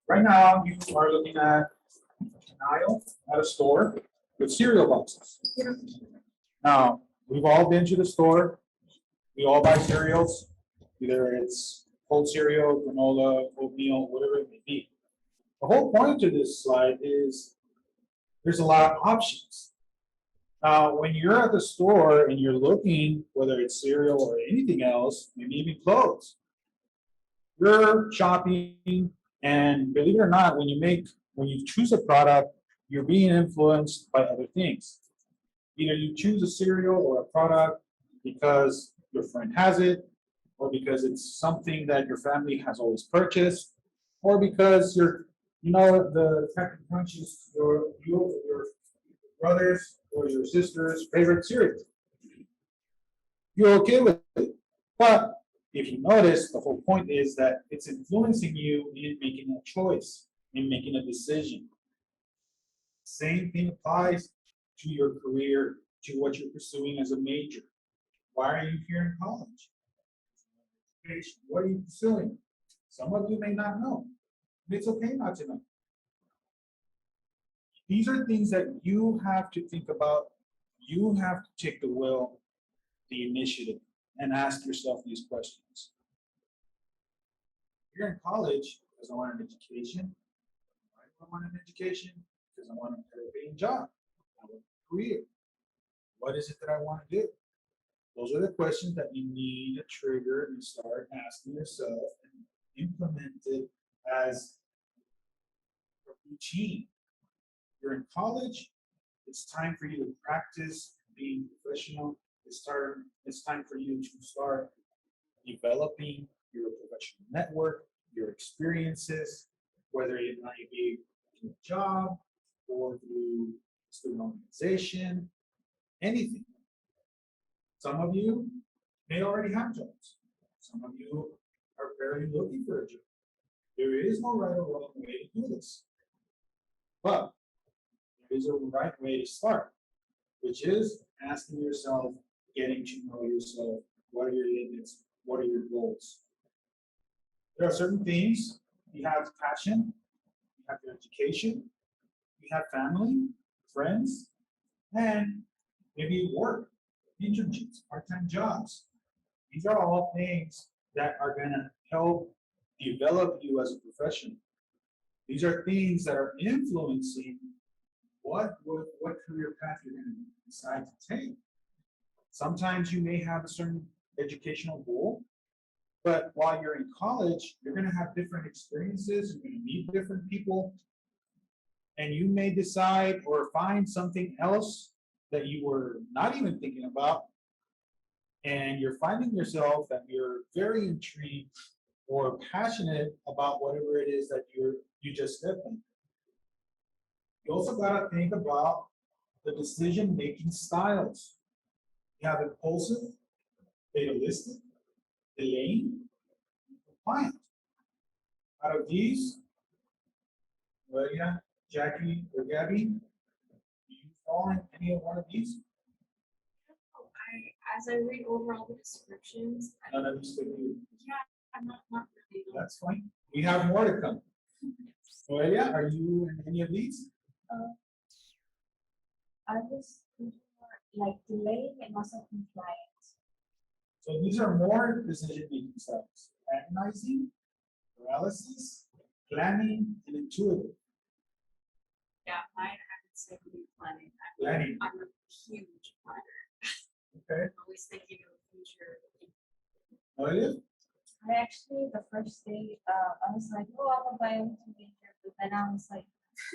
Right now, you are looking at an aisle at a store with cereal boxes. Now, we've all been to the store. We all buy cereals, either it's cold cereal, granola, oatmeal, whatever it may be. The whole point of this slide is there's a lot of options. Now, when you're at the store and you're looking, whether it's cereal or anything else, maybe even clothes, you're shopping, and believe it or not, when you choose a product, you're being influenced by other things. Either you choose a cereal or a product because your friend has it, or because it's something that your family has always purchased, or because the Captain Crunch is your brother's or your sister's favorite cereal. You're okay with it. But if you notice, the whole point is that it's influencing you in making a choice, in making a decision. Same thing applies to your career, to what you're pursuing as a major. Why are you here in college? What are you pursuing? Some of you may not know. It's okay not to know. These are things that you have to think about. You have to take the will, the initiative, and ask yourself these questions. You're in college because I want an education. Why do I want an education? Because I want a paying job. I want a career. What is it that I want to do? Those are the questions that you need to trigger and start asking yourself and implement it as a routine. You're in college, it's time for you to practice being professional. It's time for you to start developing your professional network, your experiences, whether it might be through a job or through student organization, anything. Some of you may already have jobs. Some of you are barely looking for a job. There is no right or wrong way to do this. But there is a right way to start, which is asking yourself, getting to know yourself. What are your limits? What are your goals? There are certain things. You have passion, you have your education, you have family, friends, and maybe work, internships, part-time jobs. These are all things that are going to help develop you as a professional. These are things that are influencing what career path you're going to decide to take. Sometimes you may have a certain educational goal, but while you're in college, you're going to have different experiences, you're going to meet different people, and you may decide or find something else that you were not even thinking about, and you're finding yourself that you're very intrigued or passionate about whatever it is that you just stepped in. You also got to think about the decision-making styles. You have impulsive, fatalistic, delaying, compliant. Out of these, Nohelia, Jackie, or Gabby, do you fall in any of one of these? As I read over all the descriptions, None of these could be. yeah, I'm not really. That's fine. We have more to come. Nohelia, are you in any of these? I was like delaying and also compliant. So these are more decision-making styles: analyzing, paralysis, planning, and intuitive. Yeah, mine I would say would be planning. Planning. I'm a huge planner. Okay. I'm always thinking of the future. Nohelia? I actually, the first day, I was like, oh, I'm a biology major, but then I was like,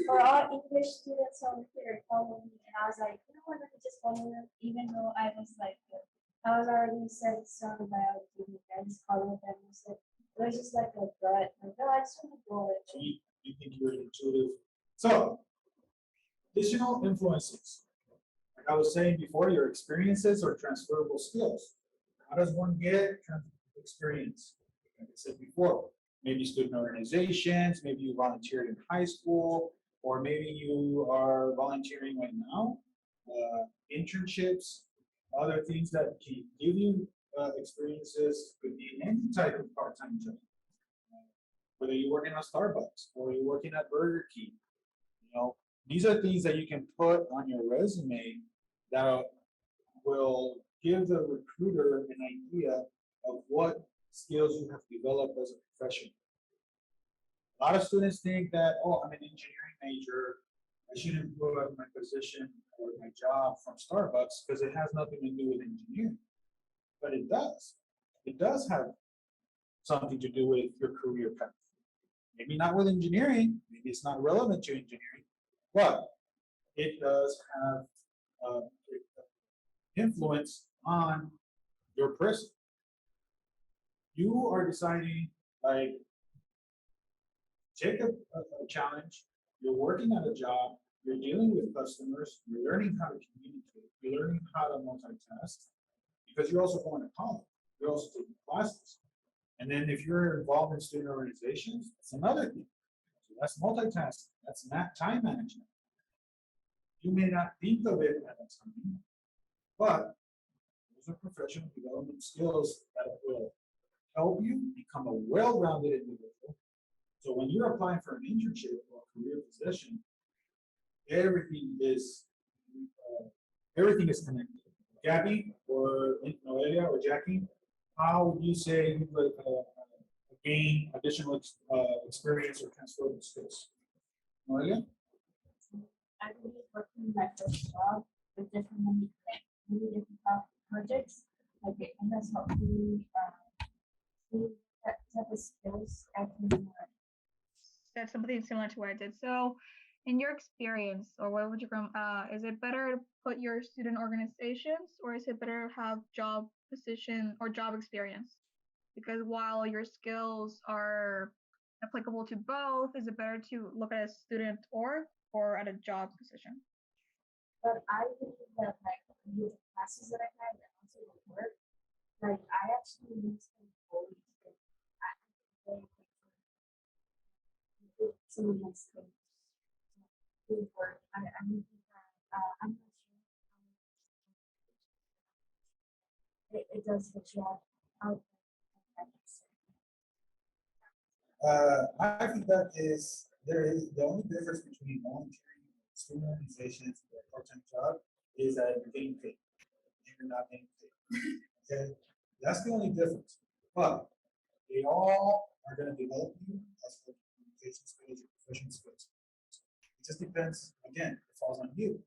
for all English students over here, follow me. And I was like, you know what, let me just follow them, even though I was like, I was already said some biology, I just followed them. So it was just like a gut, like, oh, I just want to go it. So you think you're intuitive. So, additional influences. Like I was saying before, your experiences or transferable skills. How does one get experience? Like I said before, maybe student organizations, maybe you volunteered in high school, or maybe you are volunteering right now, internships, other things that can give you experiences, could be any type of part-time job. whether you're working at Starbucks or you're working at Burger King. These are things that you can put on your resume that will give the recruiter an idea of what skills you have developed as a professional. A lot of students think that, oh, I'm an engineering major. I shouldn't put my position or my job from Starbucks because it has nothing to do with engineering. But it does. It does have something to do with your career path. Maybe not with engineering, maybe it's not relevant to engineering, but it does have influence on your person. You are deciding, like, take a challenge, you're working at a job, you're dealing with customers, you're learning how to communicate, you're learning how to multitask, because you're also going to college, you're also taking classes. And then if you're involved in student organizations, that's another thing. So that's multitasking, that's time management. You may not think of it at the time, but those are professional development skills that will help you become a well-rounded individual. So when you're applying for an internship or a career position, everything is connected. Gabby or Noelia or Jackie, how would you say you would gain additional experience or transferable skills? Noelia? I believe working in my first job with many different projects, like it has helped me see that type of skills I can learn. That's something similar to what I did. So, in your experience, or what would you is it better to put your student organizations, or is it better to have job position or job experience? Because while your skills are applicable to both, is it better to look at a student or at a job position? But I believe that like the classes that I had and also the work, like I actually need some fully some of my skills. Good work. I need that. I'm not sure how it does the job out I think there is the only difference between volunteering student organizations and a part-time job is that you're getting paid and you're not getting paid. Okay, that's the only difference. But they all are going to develop you as for communication skills or professional skills. It just depends. Again, it falls on you.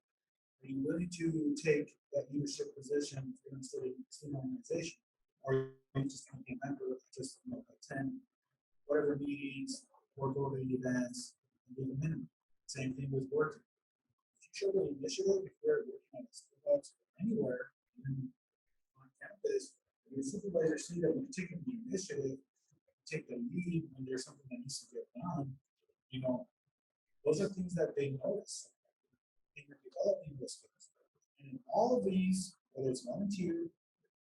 Are you willing to take that leadership position in a student organization, or are you just going to be a member, just attend whatever meetings or go to events and do the minimum? Same thing with working. If you show the initiative, if you're working at a Starbucks or anywhere, even on campus, your supervisor see that you're taking the initiative, take the lead when there's something that needs to get done, those are things that they notice. And you're developing those skills. And in all of these, whether it's volunteer,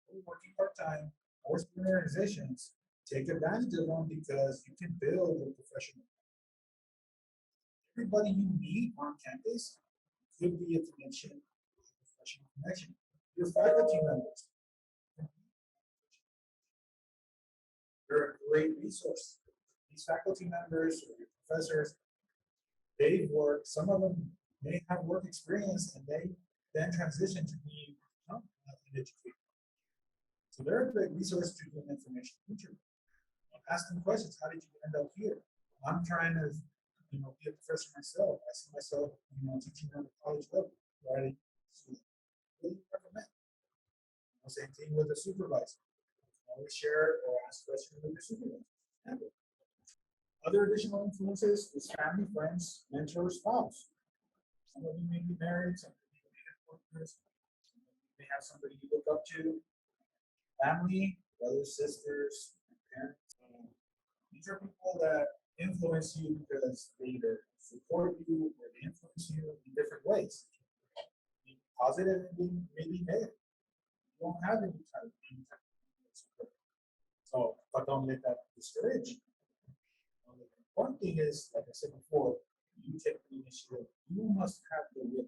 or working part-time, or student organizations, take advantage of them because you can build a professional. Everybody you meet on campus could be a connection, a professional connection. Your faculty members, they're a great resource. These faculty members or your professors, they've worked, some of them may have work experience and they then transition to be an educator. So they're a great resource to do an information teacher. Ask them questions. How did you end up here? I'm trying to, be a professor myself. I see myself, teaching at the college level, right? So really recommend. Same thing with a supervisor. Always share or ask questions with your supervisor. Other additional influences is family, friends, mentor, spouse. Some of you may be married, some of you may have partners, some of you may have somebody you look up to. Family, brothers, sisters, parents. These are people that influence you because they either support you or they influence you in different ways. Maybe positive and maybe negative. You don't have any type of support. So, but don't let that discourage you. The important thing is, like I said before, you take the initiative. You must have the will.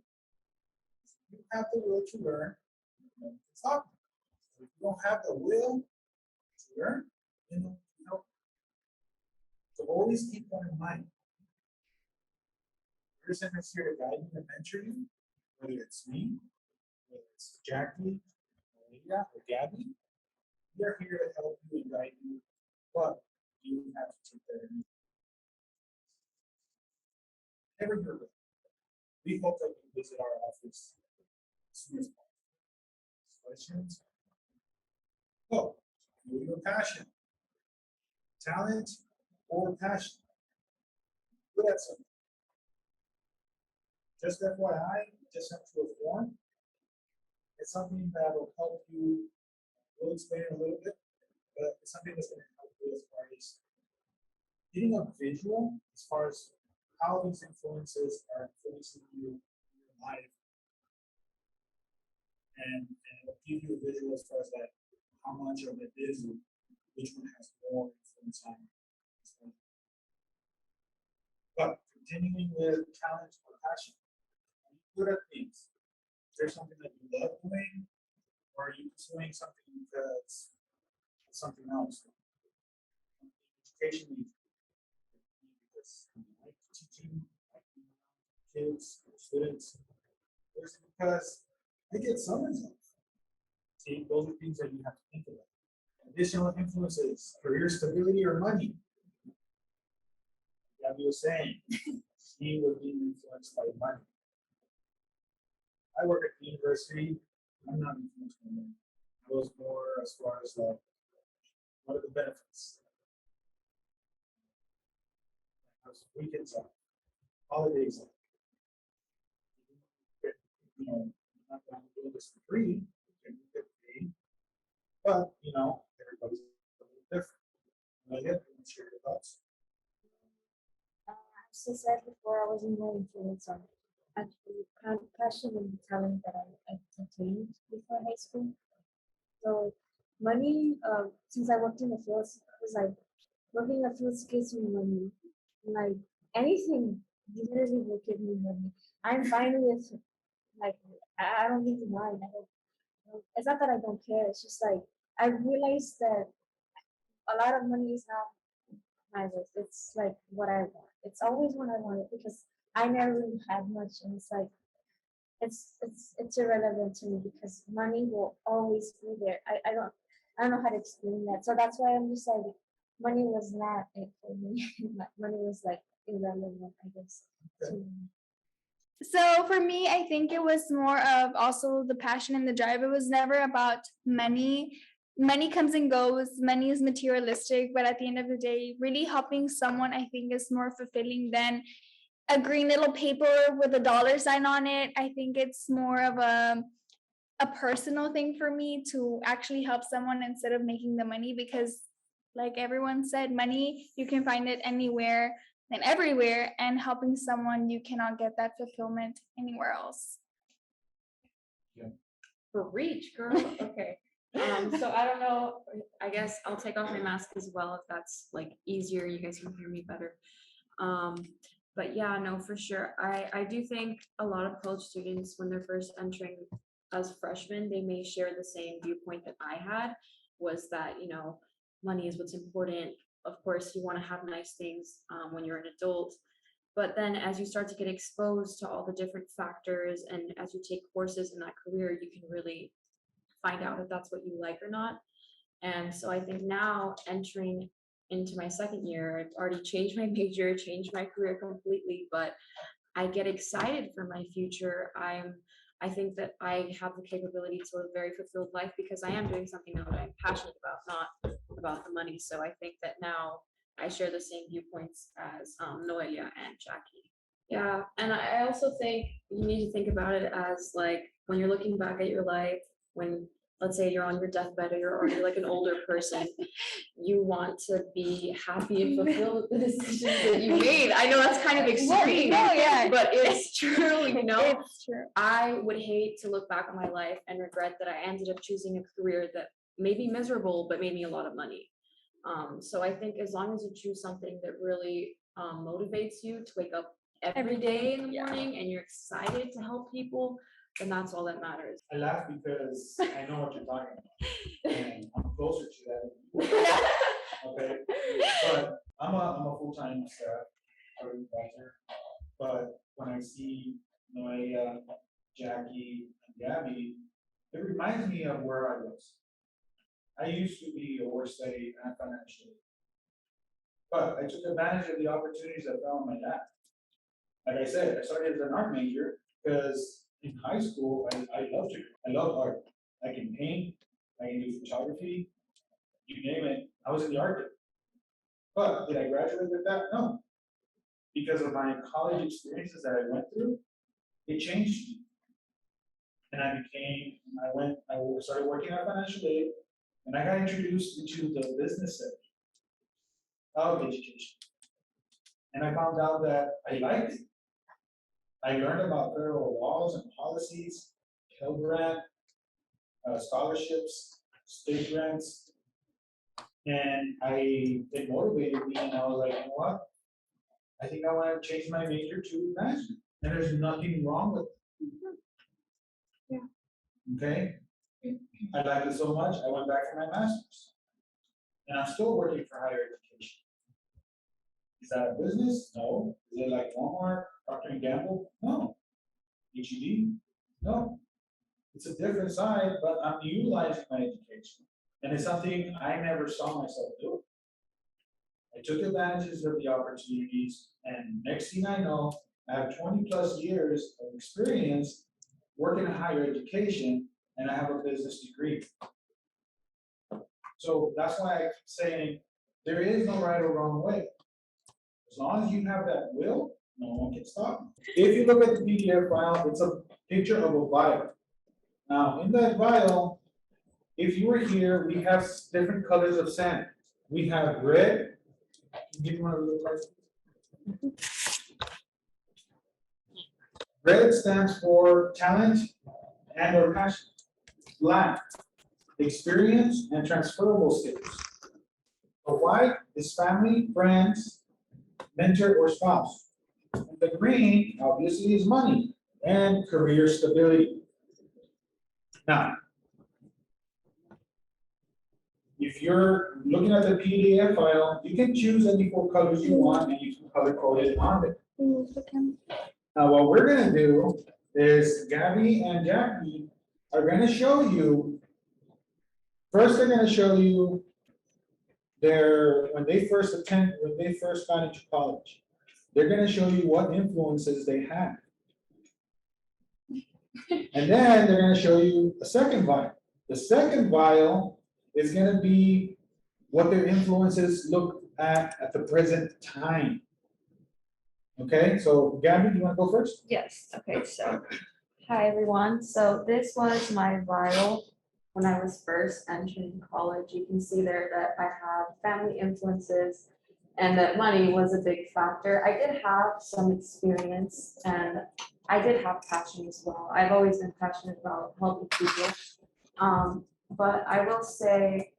You have the will to learn. Stop. If you don't have the will to learn, So always keep that in mind. The person that's here to guide you and mentor you, whether it's me, whether it's Jackie, Nohelia, or Gabby, we are here to help you and guide you, but you have to take that in. Never you're ready. We hope that you visit our office as soon as possible. Questions? Oh, know your passion, talent, or passion. Good at something. Just FYI, just have to inform. It's something that will help you. We'll explain it a little bit, but it's something that's going to help you as far as getting a visual as far as how these influences are influencing you in your life, and it'll give you a visual as far as that, how much of it is, which one has more influence on you. But continuing with talent or passion, are you good at things? Is there something that you love doing, or are you pursuing something because of something else? Education needs because you like teaching, like kids, or students, or is it because they get summons off? See, those are things that you have to think about. Additional influences, career stability or money. Gabby was saying, she would be influenced by money. I work at the university, I'm not influenced by money. I was more as far as like, what are the benefits? How's weekends off, holidays off. You know, I'm not going to do this for free, you get paid, but you know, everybody's a little different. Nohelia, you want to share your thoughts? As I said before, I wasn't more influenced on actually passion and talent that I attained before high school. So money, since I worked in the fields, it was like working in the fields gives me money. Like anything, literally will give me money. I'm fine with like I don't need to mind. It's not that I don't care. It's just like I realized that a lot of money is not my list. It's like what I want. It's always what I wanted because I never really had much, and it's like it's irrelevant to me because money will always be there. I don't know how to explain that. So that's why I'm just like money was not it for me. Money was like irrelevant, I guess. To me. So for me, I think it was more of also the passion and the drive. It was never about money. Money comes and goes. Money is materialistic, but at the end of the day, really helping someone, I think, is more fulfilling than a green little paper with a dollar sign on it. I think it's more of a personal thing for me to actually help someone instead of making the money because, like everyone said, money, you can find it anywhere and everywhere, and helping someone, you cannot get that fulfillment anywhere else. For reach, girl. Okay. So I don't know. I guess I'll take off my mask as well if that's like easier. You guys can hear me better. But yeah, no, for sure. I do think a lot of college students, when they're first entering as freshmen, they may share the same viewpoint that I had, was that, you know, money is what's important. Of course, you want to have nice things when you're an adult. But then as you start to get exposed to all the different factors and as you take courses in that career, you can really find out if that's what you like or not. And so I think now entering into my second year, I've already changed my major, changed my career completely, but I get excited for my future. I think that I have the capability to live a very fulfilled life because I am doing something that I'm passionate about, not about the money. So I think that now I share the same viewpoints as Noelia and Jackie. Yeah, and I also think you need to think about it as like when you're looking back at your life, when let's say you're on your deathbed or you're already like an older person, you want to be happy and fulfilled with the decisions that you made. I know that's kind of extreme, No, yeah. but it's true, you know. It's true. I would hate to look back on my life and regret that I ended up choosing a career that made me miserable but made me a lot of money. So I think as long as you choose something that really motivates you to wake up every day in the morning and you're excited to help people, then that's all that matters. I laugh because I know what you're talking about, and I'm closer to that. Okay, but I'm a full-time staff supervisor, but when I see Nohelia, Jackie, and Gabby, it reminds me of where I was. I used to be a work study and financial aid. But I took advantage of the opportunities I found in my lap. Like I said, I started as an art major because in high school, I love art. I can paint, I can do photography, you name it, I was in the art department. But did I graduate with that? No. Because of my college experiences that I went through, it changed me. And I started working at financial aid, and I got introduced into the business sector of education. And I found out that I liked it. I learned about federal laws and policies, Pell Grant, scholarships, state grants, and it motivated me, and I was like, you know what? I think I want to change my major to management, and there's nothing wrong with it. Yeah. Okay? I liked it so much, I went back for my master's. And I'm still working for higher education. Is that a business? No. Is it like Walmart, Procter & Gamble? No. HEB? No. It's a different side, but I'm utilizing my education. And it's something I never saw myself doing. I took advantages of the opportunities, and next thing I know, I have 20+ years of experience working in higher education, and I have a business degree. So that's why I keep saying there is no right or wrong way. As long as you have that will, no one can stop you. If you look at the PDF file, it's a picture of a vial. Now, in that vial, if you were here, we have different colors of sand. We have red. Give me one of those cards. Red stands for talent and or passion. Black, experience and transferable skills. The white is family, friends, mentor or spouse. And the green, obviously, is money and career stability. Now, if you're looking at the PDF file, you can choose any 4 colors you want and you can color code it on it. Now, what we're gonna do is Gabby and Jackie are gonna show you, first they're gonna show you when they first got into college. They're gonna show you what influences they had. And then they're gonna show you a second vial. The second vial is gonna be what their influences look at the present time. Okay, so Gabby, do you wanna go first? Yes, okay, so, hi everyone, so this was my vial when I was first entering college. You can see there that I have family influences and that money was a big factor. I did have some experience and I did have passion as well. I've always been passionate about helping people. But I will say,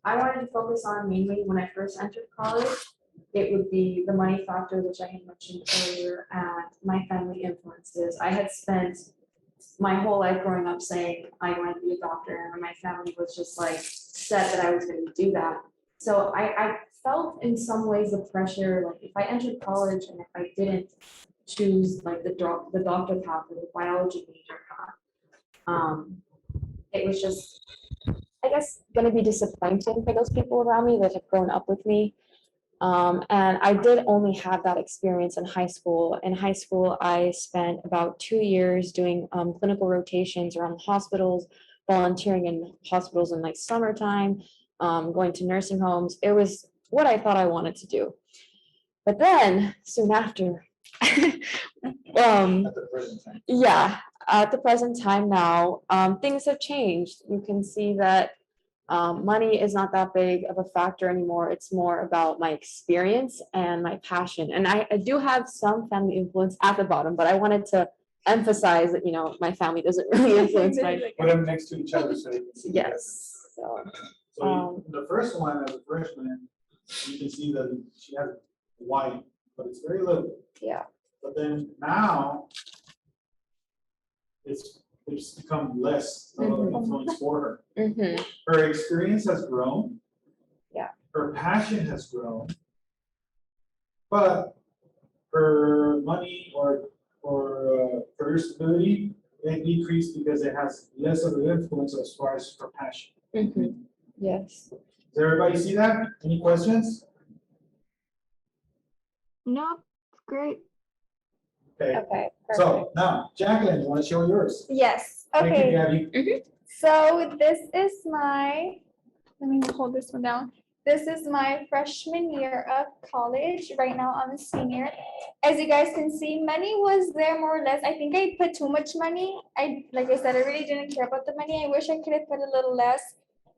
I wanted to focus on mainly when I first entered college, it would be the money factor, which I had mentioned earlier, and my family influences. I had spent my whole life growing up saying I wanted to be a doctor, and my family was just like set that I was going to do that. So I felt in some ways the pressure, like if I entered college and if I didn't choose like the doctor path or the biology major path, it was just, I guess, going to be disappointing for those people around me that have grown up with me. And I did only have that experience in high school. In high school, I spent about 2 years doing clinical rotations around hospitals, volunteering in hospitals in like summertime, going to nursing homes. It was what I thought I wanted to do. But then soon after, At the present time. yeah, at the present time now, things have changed. You can see that money is not that big of a factor anymore. It's more about my experience and my passion. And I do have some family influence at the bottom, but I wanted to emphasize that, you know, my family doesn't really influence my. Put them next to each other so you can see. Yes. So, So the first one, as a freshman, you can see that she has white, but it's very little. yeah. But then now, it's become less of an influence for her. Mm-hmm. Her experience has grown. Yeah. Her passion has grown. but her money or career stability, it decreased because it has less of an influence as far as her passion. Yes. Does everybody see that? Any questions? No, great. Okay, Okay, so perfect. now, Jacqueline, you want to show yours? Yes, Thank you, okay. Gabby. So this is my, let me hold this one down. This is my freshman year of college. Right now I'm a senior. As you guys can see, money was there more or less. I think I put too much money. Like I said, I really didn't care about the money. I wish I could have put a little less.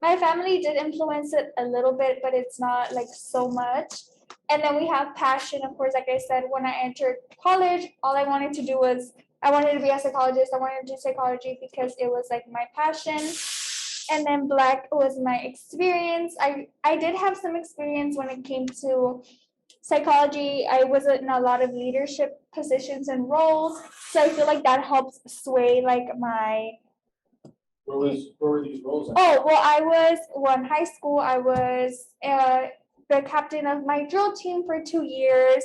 My family did influence it a little bit, but it's not like so much. And then we have passion, of course, like I said, when I entered college, all I wanted to do was, I wanted to be a psychologist. I wanted to do psychology because it was like my passion. And then Black was my experience. I did have some experience when it came to psychology. I was in a lot of leadership positions and roles. So I feel like that helps sway like my, Where were these roles at? oh, well, in high school, I was the captain of my drill team for 2 years.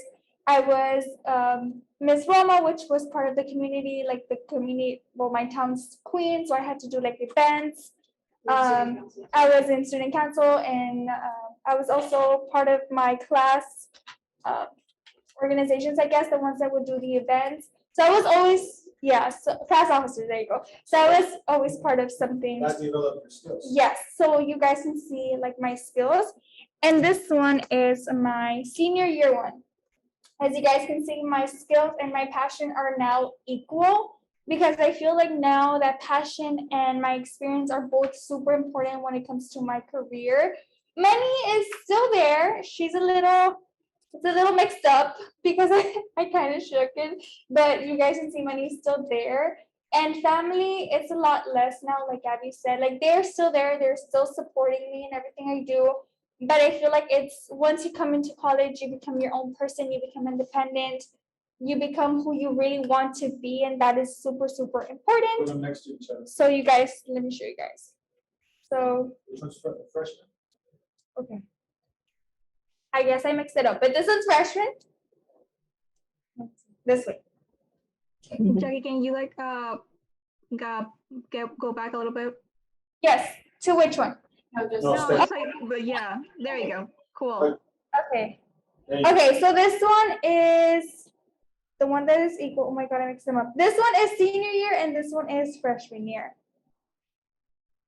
I was Miss Roma, which was part of the community, like the community, well, my town's queen. So I had to do like events. I was in student council, and I was also part of my class organizations, I guess, the ones that would do the events. So I was always, yeah, so class officer, there you go. So I was always part of something. That's developed your skills. Yes, so you guys can see like my skills. And this one is my senior year one. As you guys can see, my skills and my passion are now equal, because I feel like now that passion and my experience are both super important when it comes to my career. Money is still there. It's a little mixed up because I kind of shook it, but you guys can see money is still there. And family, it's a lot less now, like Abby said, like they're still there, they're still supporting me in everything I do. But I feel like it's, once you come into college, you become your own person, you become independent, you become who you really want to be, and that is super, super Put important. them next to each other. So you guys, let me show you guys. So, Which one's freshman? okay. I guess I mixed it up, but this one's freshman. This way. Jackie, can you like go back a little bit? Yes, to which one? No, No, stay. it's like, but yeah, there you go. Cool. Okay. There you go. Okay, so this one is the one that is equal. Oh my God, I mixed them up. This one is senior year and this one is freshman year.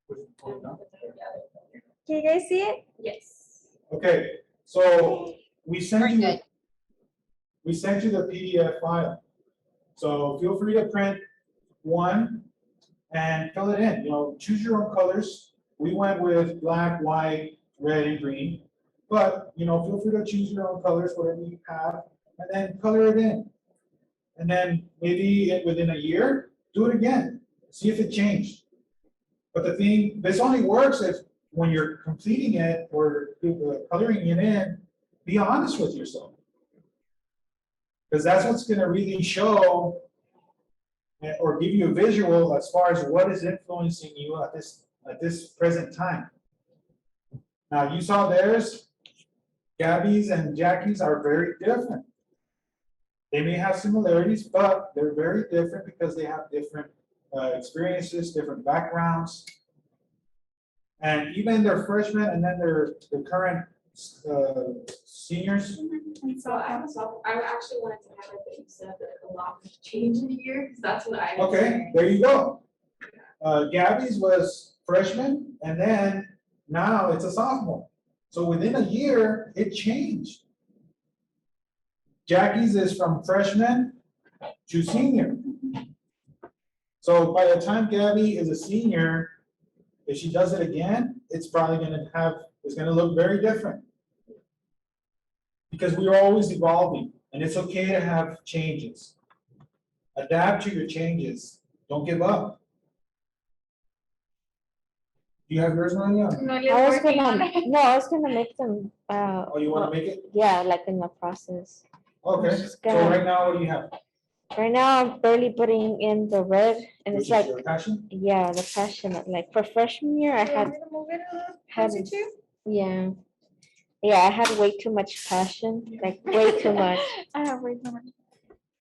Can you guys see it? Yes. Okay, so we sent you the PDF file. So feel free to print one and fill it in. You know, choose your own colors. We went with black, white, red, and green. But you know, feel free to choose your own colors, whatever you have, and then color it in. And then maybe within a year, do it again. See if it changed. But the thing, this only works if when you're completing it or coloring it in, be honest with yourself. Because that's what's going to really show or give you a visual as far as what is influencing you at this present time. Now you saw theirs. Gabby's and Jackie's are very different. They may have similarities, but they're very different because they have different experiences, different backgrounds. And even their freshmen and then their current seniors. So I actually wanted to highlight that you said that a lot has changed in a year, because that's what I. Okay, there you go. Gabby's was freshman, and then now it's a sophomore. So within a year, it changed. Jackie's is from freshman to senior. So by the time Gabby is a senior, if she does it again, it's probably it's gonna look very different. Because we are always evolving, and it's okay to have changes. Adapt to your changes. Don't give up. Do you have yours, Manuel? I was gonna make them, Oh, you wanna make it? yeah, like in the process. Okay, Just so gonna- right now, what do you have? Right now, I'm barely putting in the red, and Which it's is like, your passion? yeah, the passion, like for freshman year, I Do you want had, me to move it a little had closer to you? yeah. Yeah, I had way too much passion, like way too much. I have way too much.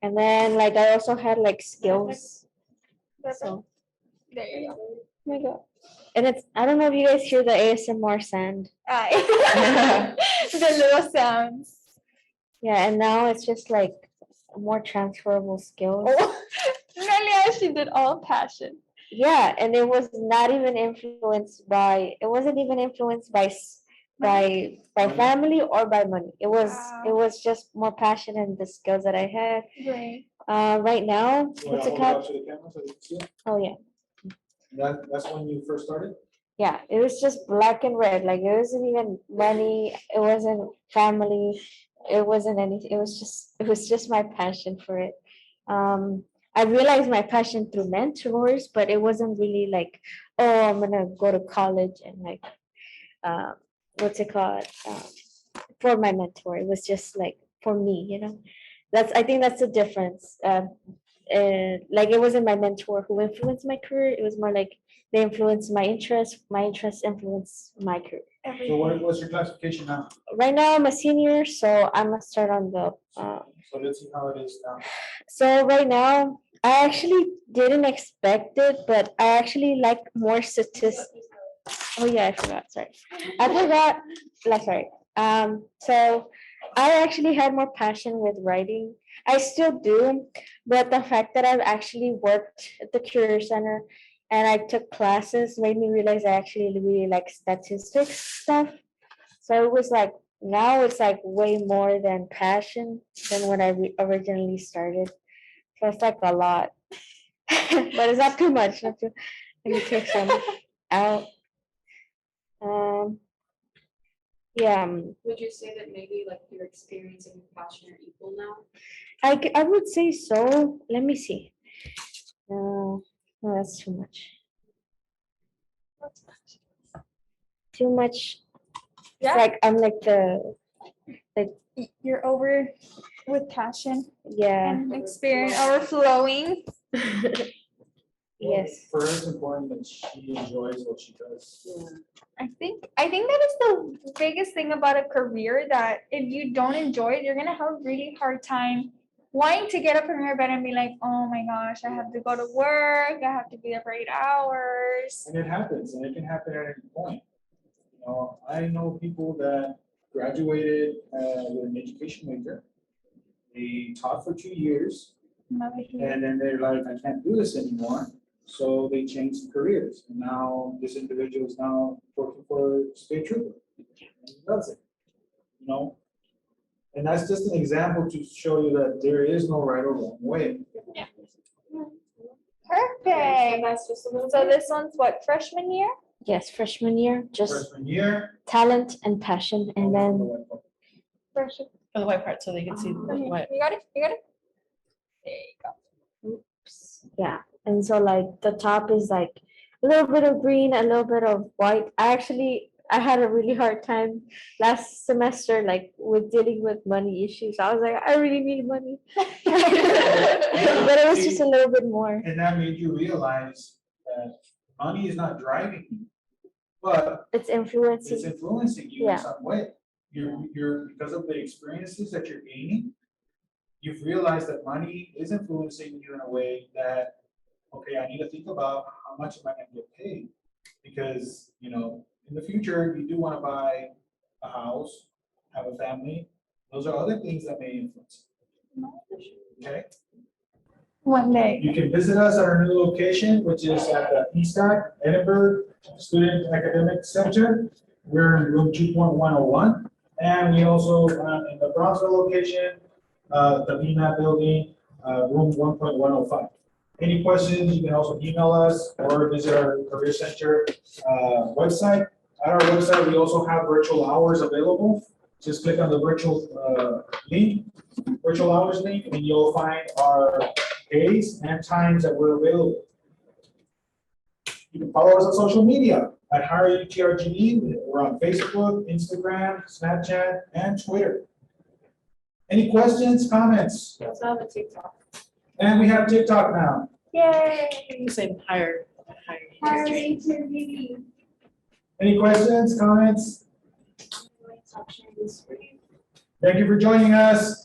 And then like I also had like skills. So There you go. oh my God. And it's I don't know if you guys hear the ASMR sound. The little sounds. Yeah, and now it's just like more transferable skills. Oh, Nohelia, she did all passion. Yeah, and it was not even influenced by it wasn't even influenced by by family or by money. It Wow. was just more passion and the skills that I had. Great. Right now, You wanna what's it hold it up called? to the camera so you can see it? Oh yeah. That's when you first started? Yeah, it was just black and red. Like it wasn't even money, it wasn't family, it wasn't anything. It was just my passion for it. I realized my passion through mentors, but it wasn't really like, oh, I'm gonna go to college and like what's it called? For my mentor. It was just like for me, you know. I think that's the difference. Like it wasn't my mentor who influenced my career. It was more like they influenced my interests. My interests influenced my career. So what's your classification now? Right now I'm a senior, so I'm gonna start on the. So let's see how it is now. So right now I actually didn't expect it, but I actually like more statistics. Oh yeah, I forgot. Sorry, I forgot. Like sorry. So I actually had more passion with writing. I still do, but the fact that I've actually worked at the Career Center and I took classes made me realize I actually really like statistics stuff. So it was like now it's like way more than passion than when I originally started. So it's like a lot, but it's not too much. Not too, let me take some out. Um, yeah. Would you say that maybe like your experience and your passion are equal now? I would say so. Let me see. No, no, that's too much. Too much. It's Yeah. like I'm like the You're over with passion yeah. and experience overflowing. Yes. For her, it's important that she enjoys what she does. I think that is the biggest thing about a career, that if you don't enjoy it, you're gonna have a really hard time wanting to get up from your bed and be like, oh my gosh, I have to go to work, I have to be there for 8 hours. And it happens, and it can happen at any point. You know, I know people that graduated with an education major. They taught for 2 years, and then they're like, I can't do this anymore. So they changed careers, and now this individual is now working for state trooper. And he does it, you know. And that's just an example to show you that there is no right or wrong way. Perfect. So this one's what, freshman year? Yes, freshman year, just Freshman year. talent and passion, and then Freshman. For the white part, so they can see the white. You got it? You got it? There you go. yeah. And so like the top is like a little bit of green, a little bit of white. I had a really hard time last semester, like with dealing with money issues. I was like, I really need money. But it was just a little bit more. And that made you realize that money is not driving you, but It's influencing. it's influencing you Yeah. in some way. You're because of the experiences that you're gaining, you've realized that money is influencing you in a way that, okay, I need to think about how much am I going to get paid, because you know in the future you do want to buy a house, have a family. Those are other things that may influence. Okay. One day. You can visit us at our new location, which is at the E.S.E.S, Edinburgh Student Academic Center. We're in room 2.101. And we also, in the Brownsville location, the BMAT building, room 1.105. Any questions, you can also email us or visit our Career Center website. At our website, we also have virtual hours available. Just click on the virtual hours link, and you'll find our days and times that we're available. You can follow us on social media at HireUTRGE. We're on Facebook, Instagram, Snapchat, and Twitter. Any questions, comments? We also have a TikTok. And we have TikTok now. Yay. Same higher. Hurry to me. Any questions, comments? stop sharing the screen. Thank you for joining us.